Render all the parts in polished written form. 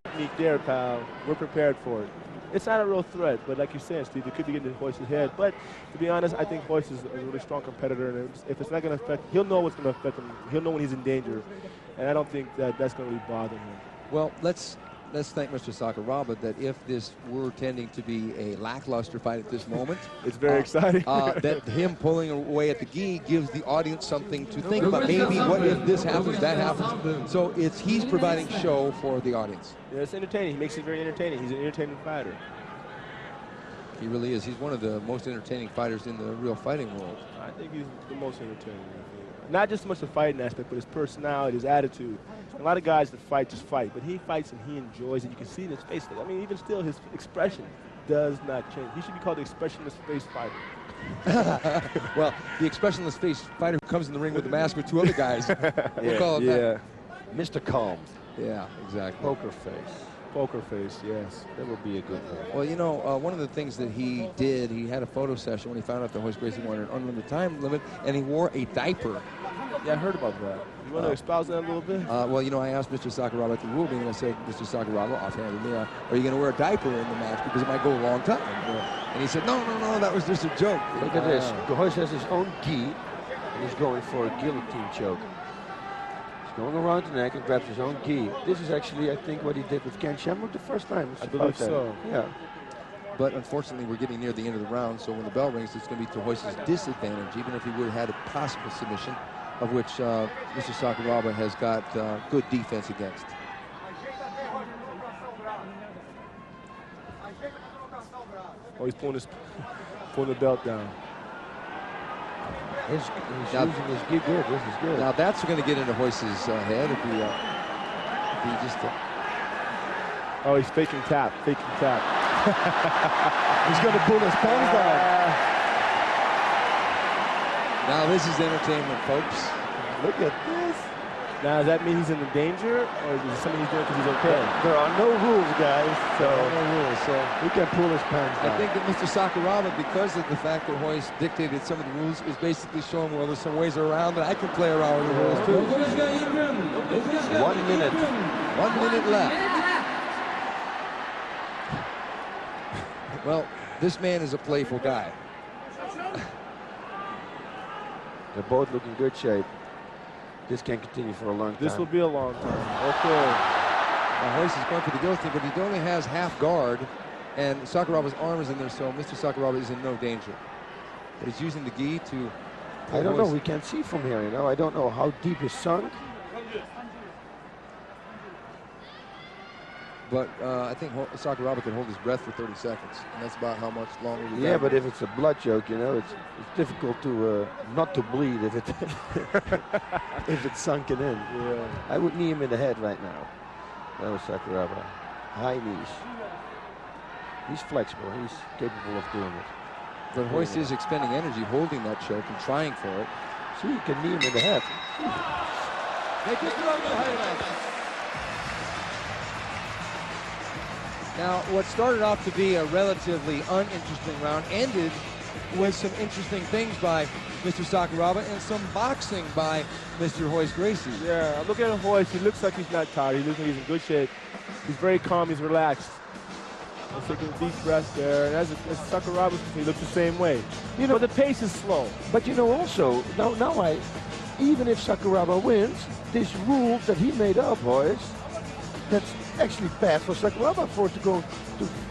technique there, pal. We're prepared for it. It's not a real threat, but like you said, Steve, it could be getting to Hoist's head. But to be honest, I think Hoist is a really strong competitor, and if it's not going to affect, he'll know what's going to affect him. He'll know when he's in danger, and I don't think that that's going to really bother him. Well, let's thank Mr. Sakuraba that if this were tending to be a lackluster fight at this moment, it's very exciting. That him pulling away at the gi gives the audience something to think about. Maybe what if this happens, that happens. So he's providing show for the audience. Yeah, it's entertaining. He makes it very entertaining. He's an entertaining fighter. He really is. He's one of the most entertaining fighters in the real fighting world. I think he's the most entertaining. Not just so much the fighting aspect, but his personality, his attitude. A lot of guys that fight just fight, but he fights and he enjoys it. You can see in his face. I mean, even still, his expression does not change. He should be called the expressionless face fighter. Well, the expressionless face fighter who comes in the ring with the mask with two other guys. We'll call it that. Mr. Calm. Yeah, exactly. Poker face. Poker face, yes. That would be a good one. Well, you know, one of the things that he did, he had a photo session when he found out that Royce Gracie wanted an unlimited time limit, and he wore a diaper. Yeah, I heard about that. You want to espouse that a little bit? Well, you know, I asked Mr. Sakuraba at the rule meeting, and I said, Mr. Sakuraba, offhandedly, are you going to wear a diaper in the match because it might go a long time? And he said, no, that was just a joke. Look at this. Royce has his own gi, and he's going for a guillotine choke. Going around the neck and grabs his own gi. This is actually, I think, what he did with Ken Shamrock the first time. I believe so. Yeah. But unfortunately, we're getting near the end of the round, so when the bell rings, it's going to be to Royce's disadvantage, even if he would have had a possible submission, of which Mr. Sakuraba has got good defense against. Oh, he's pulling the belt down. He's using his gi good. This is good. Now that's going to get into Royce's head if he just. Oh, he's faking tap. He's going to pull his pants down. Now this is entertainment, folks. Look at this. Now, does that mean he's in danger, or is it something he's doing because he's okay? There are no rules, guys. So he can pull his pants down. I think that Mr. Sakuraba, because of the fact that Royce dictated some of the rules, is basically showing, well, there's some ways around that I can play around with the rules too. 1 minute. 1 minute left. Well, this man is a playful guy. They're both looking good shape. This can't continue for a long time. This will be a long time. Okay. Now Royce is going for the guillotine, but he only has half guard, and Sakuraba's arm is in there, so Mr. Sakuraba is in no danger. But he's using the gi to... I don't know. We can't see from here, you know. I don't know how deep is sunk. But I think Sakuraba can hold his breath for 30 seconds, and that's about how much longer we got. Yeah, but if it's a blood choke, you know, it's difficult to not to bleed if it if it's sunken in. Yeah. I would knee him in the head right now. That was Sakuraba. High knees. He's flexible. He's capable of doing it. But Royce is expending energy holding that choke and trying for it. See, you can knee him in the head. Now, what started off to be a relatively uninteresting round ended with some interesting things by Mr. Sakuraba and some boxing by Mr. Royce Gracie. Yeah, look at Royce. He looks like he's not tired. He looks like he's in good shape. He's very calm. He's relaxed. He's taking a deep breath there. And as Sakuraba, he looks the same way. You know, but the pace is slow. But you know, also now even if Sakuraba wins, this rule that he made up, boys, that's actually bad for Sakuraba to go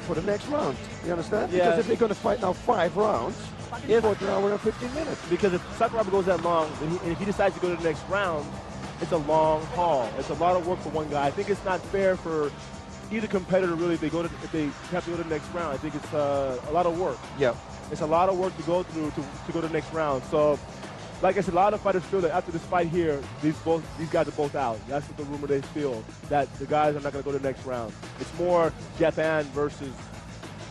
for the next round. You understand? Yeah. Because if they're going to fight now 5 rounds, in 1 hour and 15 minutes. Because if Sakuraba goes that long, and if he decides to go to the next round, it's a long haul. It's a lot of work for one guy. I think it's not fair for either competitor really if they have to go to the next round. I think it's a lot of work. Yeah. It's a lot of work to go through to go to the next round. So, like I said, a lot of fighters feel that after this fight here, these guys are both out. That's what the rumor they feel, that the guys are not going to go to the next round. It's more Japan versus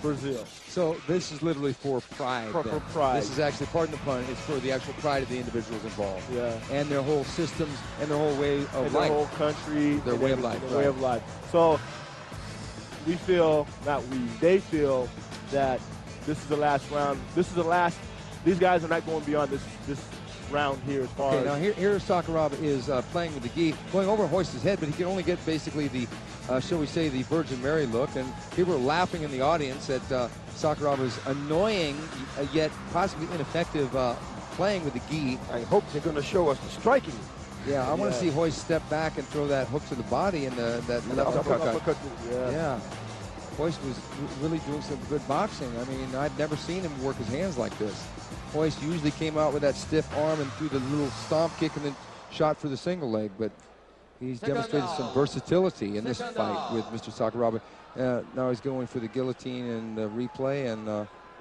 Brazil. So this is literally for pride. For pride. This is actually, pardon the pun, it's for the actual pride of the individuals involved. Yeah. And their whole systems and their whole way of life. Their whole country. Their way of life. Their way of life. So we feel, they feel that this is the last round. This is the last. These guys are not going beyond this round here as far as. Now here Sakuraba is playing with the gi, going over Royce's head, but he can only get basically the shall we say, the Virgin Mary look, and people are laughing in the audience at Sakuraba's annoying yet possibly ineffective playing with the gi. I hope they're going to show us the striking. Yeah, I want to see Hoist step back and throw that hook to the body and that left uppercut. Yeah. Hoist was really doing some good boxing. I mean, I've never seen him work his hands like this. Hoist usually came out with that stiff arm and threw the little stomp kick and then shot for the single leg, but he's demonstrated some versatility in this fight with Mr. Sakuraba. Now he's going for the guillotine and replay, and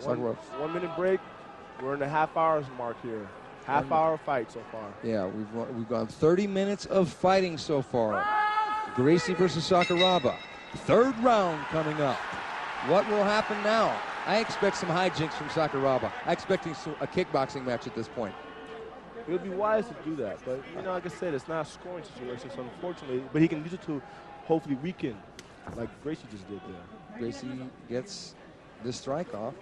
Sakuraba. 1 minute break. We're in the half hours mark here. Half hour fight so far. Yeah, we've gone 30 minutes of fighting so far. Gracie versus Sakuraba. Third round coming up. What will happen now? I expect some hijinks from Sakuraba. I expect a kickboxing match at this point. It would be wise to do that, but you know, like I said, it's not a scoring situation, so unfortunately, but he can use it to hopefully weaken, like Gracie just did there. Gracie gets the strike off.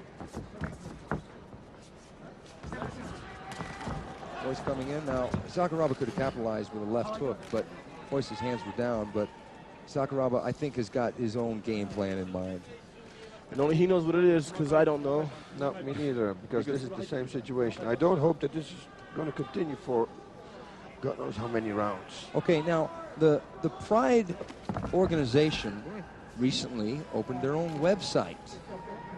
Hoist coming in now. Sakuraba could have capitalized with a left hook, but Hoist's hands were down. But Sakuraba, I think, has got his own game plan in mind. And only he knows what it is, because I don't know. No, me neither, because this is the same situation. I don't hope that this is going to continue for God knows how many rounds. Okay, now the Pride organization recently opened their own website.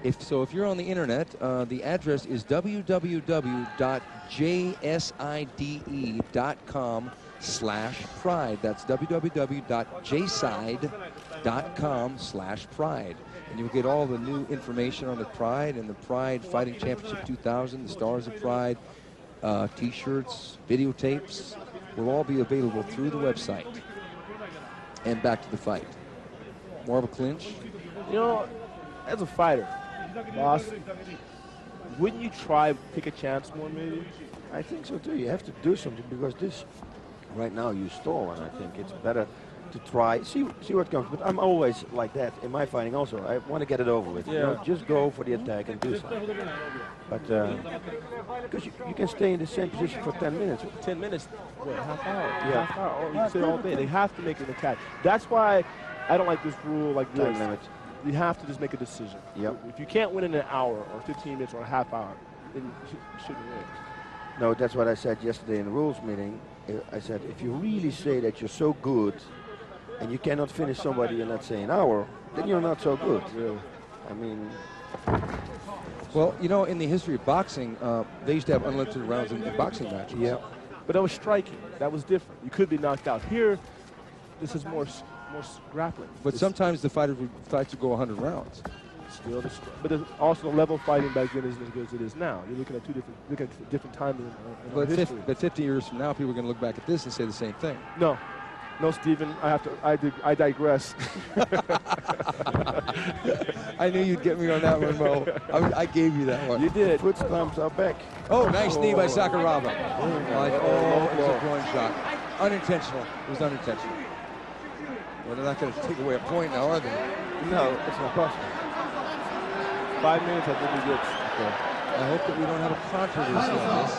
If you're on the internet, the address is www.jside.com/pride. That's www.jside.com/pride. And you'll get all the new information on the Pride and the Pride Fighting Championship 2000, the Stars of Pride, T-shirts, videotapes will all be available through the website. And back to the fight. More of a clinch? You know, as a fighter, boss, wouldn't you try to take a chance more, maybe? I think so too. You have to do something, because this right now you stall, and I think it's better to try, see what comes. But I'm always like that in my fighting also. I want to get it over with. Yeah. You know, just go for the attack and do something. But because you can stay in the same position for 10 minutes. 10 minutes, what, half hour? Yeah. Half hour, or you can sit all day. They have to make an attack. That's why I don't like this rule like this. Time limit. You have to just make a decision. Yep. If you can't win in an hour or 15 minutes or a half hour, then you shouldn't win. No, that's what I said yesterday in the rules meeting. I said, if you really say that you're so good and you cannot finish somebody in, let's say, an hour, then you're not so good. Really. I mean... Well, you know, in the history of boxing, they used to have unlimited rounds in boxing matches. Yeah. But that was striking. That was different. You could be knocked out. Here, this is more grappling. But sometimes the fighters would fight to go 100 rounds. Still, but there's also the level of fighting back then isn't as good as it is now. You're looking at different time in our history. But 50 years from now, people are going to look back at this and say the same thing. No, Stephen, I digress. I knew you'd get me on that one, Mo. I gave you that one. You did. Foot stomps are back. Oh, nice knee by Sakuraba. Oh, it was a groin shot. Unintentional. It was unintentional. Well, they're not going to take away a point now, are they? No, it's not possible. 5 minutes, I think he gets. Okay. I hope that we don't have a controversy on this.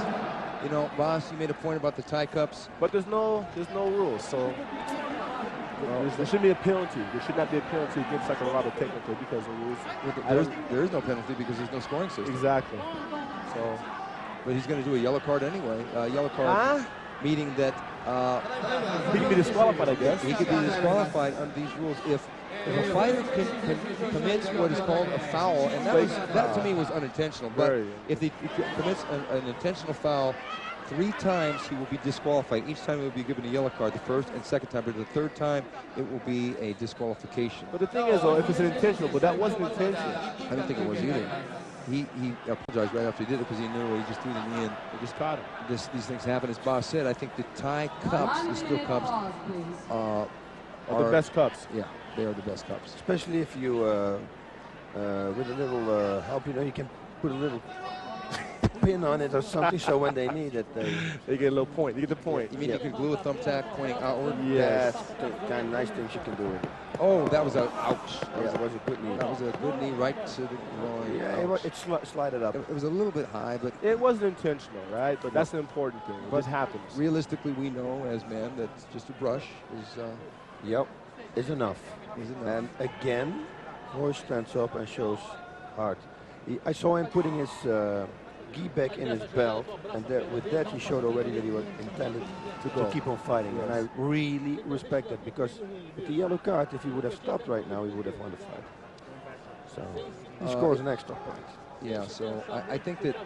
You know, boss, you made a point about the tie cups. But there's no rules, so there shouldn't be a penalty. There should not be a penalty against Sakuraba technically because of rules. There is no penalty because there's no scoring system. Exactly. So, but he's going to do a yellow card anyway. Yellow card, meaning that he can be disqualified, I guess. He could be disqualified under these rules if a fighter commits what is called a foul, and that to me was unintentional. But if he commits an intentional foul 3 times, he will be disqualified. Each time he will be given a yellow card, the first and second time, but the third time it will be a disqualification. But the thing is, though, if it's an intentional, but that wasn't intentional. I didn't think it was either. He apologized right after he did it because he knew he just threw the knee in. They just caught him. These things happen. As Boss said, I think the tie cups, the steel cups, are the best cups. Yeah, they are the best cups. Especially if you, with a little help, you know, you can put a little pin on it or something, so when they need it, they get a little point. They get the point. You mean you can glue a thumbtack pointing outward? Yes. Yeah, kind of nice things you can do with it. Oh, that was a ouch. That was a good knee. That was a good knee right to the groin. Yeah, it slided up. It was a little bit high, but it wasn't intentional, right? But that's an important thing. It just happens. Realistically, we know as men that just a brush is. Yep. is enough. And again, Royce stands up and shows heart. I saw him putting his gi back in his belt, and with that he showed already that he was intended to keep on fighting. Yes. And I really respect that, because with the yellow card, if he would have stopped right now, he would have won the fight. So he scores an extra point. Yeah, so I think that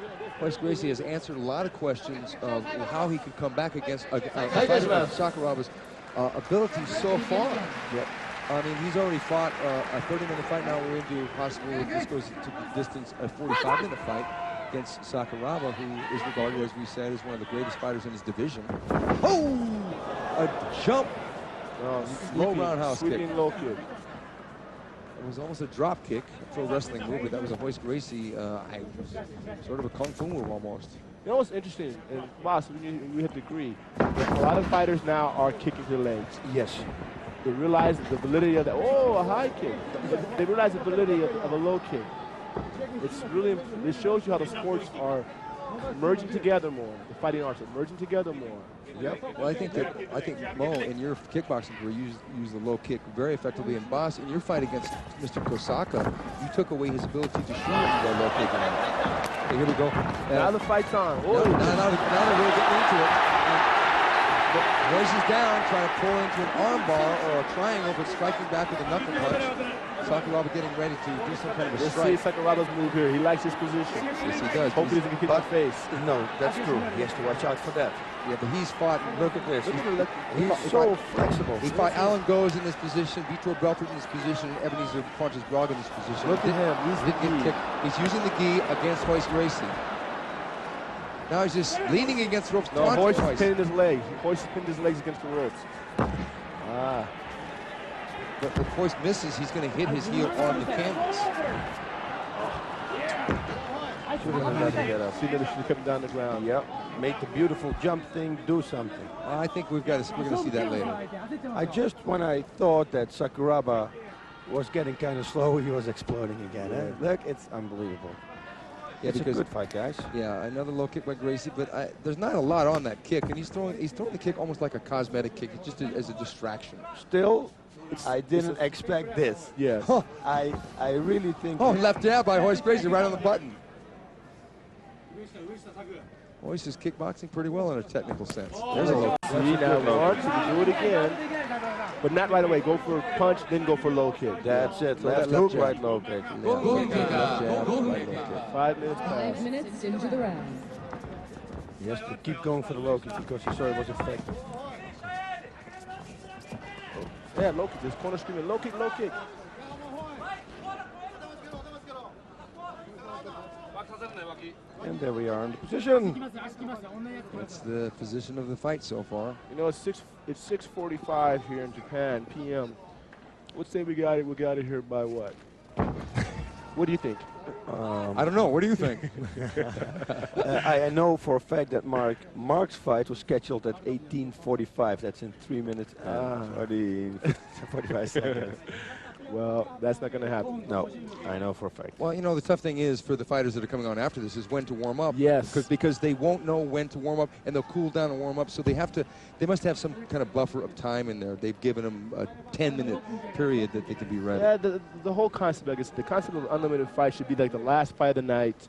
Royce Gracie has answered a lot of questions of how he could come back against Sakuraba's ability so far. Yep. I mean, he's already fought a 30-minute fight. Now we're into possibly, if this goes to the distance, a 45-minute fight against Sakuraba, who is regarded, as we said, as one of the greatest fighters in his division. Oh! A jump. Low roundhouse kick. Low kick. It was almost a drop kick, a pro wrestling move, but that was a Royce Gracie, sort of a kung fu move almost. You know what's interesting, and Boss, we have to agree, that a lot of fighters now are kicking their legs. Yes. They realize the validity of that. Oh, a high kick. They realize the validity of a low kick. It's really, it shows you how the sports are merging together more. The fighting arts are merging together more. Yep. Well, I think Mo, in your kickboxing career, used the low kick very effectively. And Boss, in your fight against Mr. Kosaka, you took away his ability to shoot the low kick. Okay, here we go. Now the fight's on. Now they're really getting into it. Royce is down, trying to pull into an arm bar or a triangle, but striking back with a knuckle punch. Sakuraba getting ready to do some kind of a strike. Let's see Sakuraba's move here. He likes his position. Yes, he does. Hopefully he doesn't get hit in the face. No, that's true. He has to watch out for that. Yeah, but he's fought. Look at this. He's so flexible. He fought Alan Goes in this position, Vitor Belfort in this position, and Ebenezer Ponches Braga in this position. Look at him. He's using the gi against Royce Gracie. Now he's just leaning against the ropes. No, Royce is pinning his legs. Royce has pinned his legs against the ropes. But if Royce misses, he's going to hit his heel on the canvas. Should have let him get up. See that he should have come down the ground. Yep. Make the beautiful jump thing do something. I think we're going to see that later. When I thought that Sakuraba was getting kind of slow, he was exploding again. Yeah. Look, it's unbelievable. Yeah, it's a good fight, guys. Yeah, another low kick by Gracie, but there's not a lot on that kick, and he's throwing the kick almost like a cosmetic kick, just as a distraction. Still, I didn't expect this. Yes. Huh. I really think. Oh, left jab by Royce Gracie right on the button. Royce is kickboxing pretty well in a technical sense. There's a low kick. See, now Lawrence, you can do it again, but not right away. Go for a punch, then go for low kick. That's it. Left hook, right low kick. Left jab, right low kick. 5 minutes past. 5 minutes into the round. He has to keep going for the low kick because he saw it was effective. Yeah, low kick. This corner screaming, low kick, low kick. And there we are in the position. That's the position of the fight so far. You know, it's 6:45 here in Japan, p.m. Let's say we got it here by what? What do you think? I don't know. What do you think? I know for a fact that Mark's fight was scheduled at 18:45. That's in 3 minutes and 45 seconds. Well, that's not going to happen. No, I know for a fact. Well, you know, the tough thing is for the fighters that are coming on after this is when to warm up. Yes. Because they won't know when to warm up, and they'll cool down and warm up. So they must have some kind of buffer of time in there. They've given them a 10-minute period that they can be ready. Yeah, the whole concept, I guess, the concept of unlimited fight should be like the last fight of the night,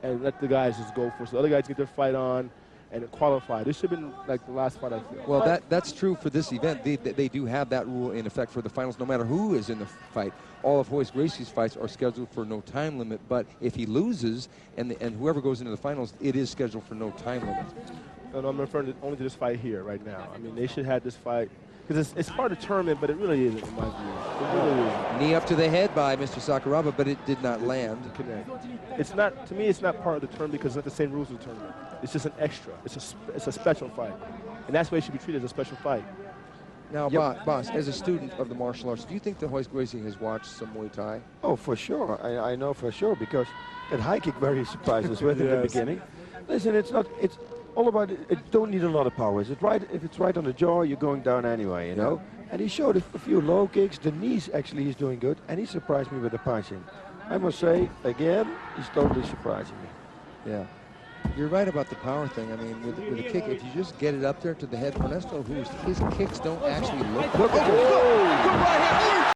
and let the guys just go for it. So the other guys get their fight on and qualify. This should have been like the last fight, I feel. Well, that's true for this event. They do have that rule in effect for the finals, no matter who is in the fight. All of Royce Gracie's fights are scheduled for no time limit, but if he loses and whoever goes into the finals, it is scheduled for no time limit. No, I'm referring only to this fight here right now. I mean, they should have this fight, because it's part of the tournament, but it really isn't, in my view. It really isn't. Knee up to the head by Mr. Sakuraba, but it did not land. It's not, to me, it's not part of the tournament because it's not the same rules of the tournament. It's just an extra. It's a special fight. And that's why it should be treated as a special fight. Now, Boss, as a student of the martial arts, do you think that Royce Gracie has watched some Muay Thai? Oh, for sure. I know for sure, because that high kick very surprises with in the beginning. Listen, it's all about it. Don't need a lot of power. Is it right? If it's right on the jaw, you're going down anyway, you know. And he showed a few low kicks. The knees actually he's doing good, and he surprised me with the punching. I must say, again, he's totally surprising me. Yeah. You're right about the power thing. I mean, with the kick, if you just get it up there to the head, Ernesto, his kicks don't actually look. Look at this. Good right hand.